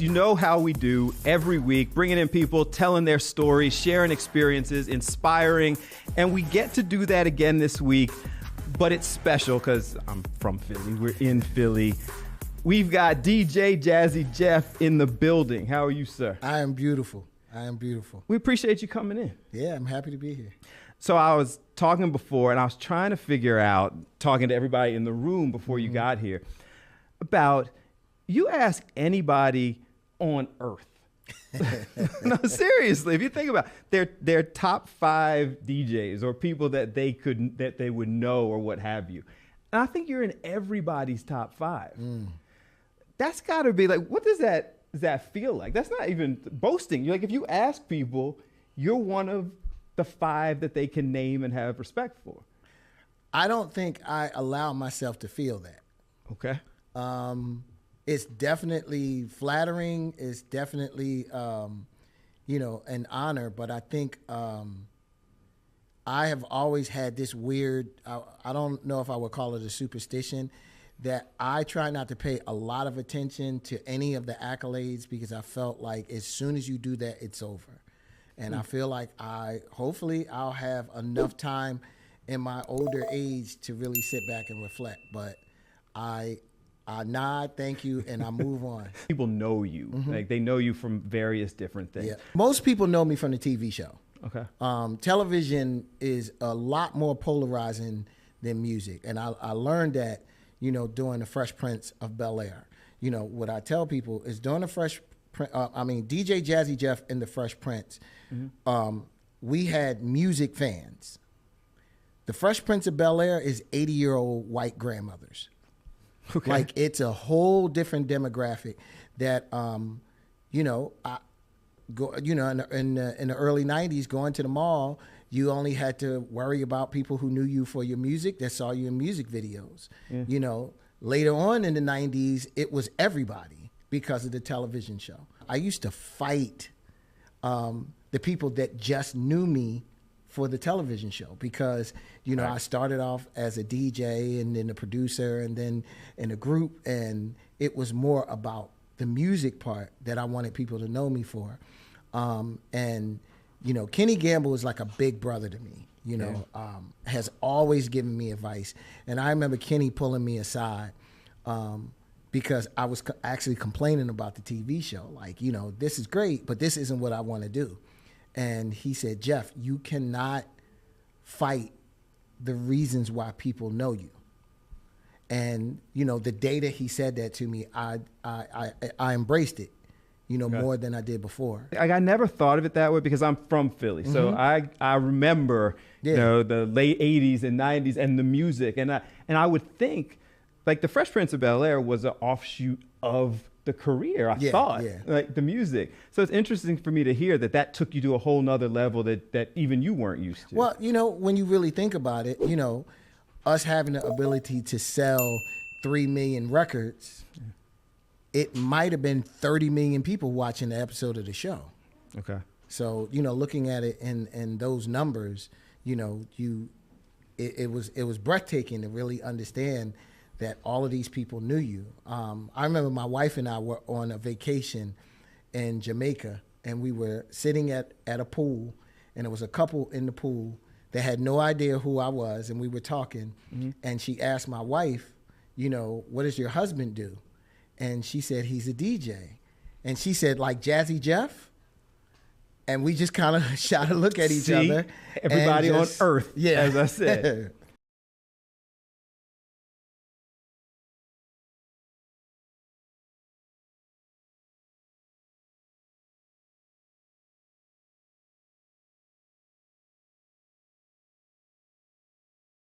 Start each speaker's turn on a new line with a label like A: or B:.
A: You know how we do every week, bringing in people, telling their stories, sharing experiences, inspiring, and we get to do that again this week, but it's special because I'm from Philly. We're in Philly. We've got DJ Jazzy Jeff in the building. How are you, sir?
B: I am beautiful. I am beautiful.
A: We appreciate you coming in.
B: Yeah, I'm happy to be here.
A: So I was talking before, and I was trying to figure out, talking to everybody in the room before you got here, about you ask anybody on earth. No, seriously, if you think about it, their top 5 DJs or people that they would know or what have you. And I think you're in everybody's top 5. That's got to be like, what does that feel like? That's not even boasting. You're like, if you ask people, you're one of the 5 that they can name and have respect for.
B: I don't think I allow myself to feel that.
A: Okay.
B: It's definitely flattering. It's definitely, an honor. But I think I have always had this weird, I don't know if I would call it a superstition, that I try not to pay a lot of attention to any of the accolades because I felt like as soon as you do that, it's over. And I feel like hopefully I'll have enough time in my older age to really sit back and reflect. But I nod, thank you, and I move on.
A: People know you. Like they know you from various different things.
B: Yeah. Most people know me from the TV show.
A: Okay.
B: Television is a lot more polarizing than music. And I learned that, during the Fresh Prince of Bel-Air. What I tell people is during the DJ Jazzy Jeff and the Fresh Prince, we had music fans. The Fresh Prince of Bel-Air is 80-year-old white grandmothers.
A: Okay.
B: Like it's a whole different demographic that, in the early 90s, going to the mall, you only had to worry about people who knew you for your music, that saw you in music videos. Yeah. Later on in the 90s, it was everybody because of the television show. I used to fight the people that just knew me for the television show because, right. I started off as a DJ and then a producer and then in a group, and it was more about the music part that I wanted people to know me for. Kenny Gamble is like a big brother to me, has always given me advice. And I remember Kenny pulling me aside because I was actually complaining about the TV show. Like, this is great, but this isn't what I want to do. And he said, Jeff, you cannot fight the reasons why people know you. And, the day that he said that to me, I embraced it, more than I did before.
A: I never thought of it that way because I'm from Philly. So I remember, the late 80s and 90s and the music. And I would think, like, the Fresh Prince of Bel-Air was an offshoot of the career, I thought, like the music. So it's interesting for me to hear that took you to a whole nother level that even you weren't used to.
B: Well, when you really think about it, us having the ability to sell 3 million records, it might have been 30 million people watching the episode of the show.
A: Okay. So,
B: looking at it in those numbers, it was breathtaking to really understand that all of these people knew you. I remember my wife and I were on a vacation in Jamaica, and we were sitting at a pool, and there was a couple in the pool that had no idea who I was, and we were talking, and she asked my wife, what does your husband do? And she said, he's a DJ. And she said, like Jazzy Jeff? And we just kind of shot a look at each other.
A: Everybody on earth, as I said.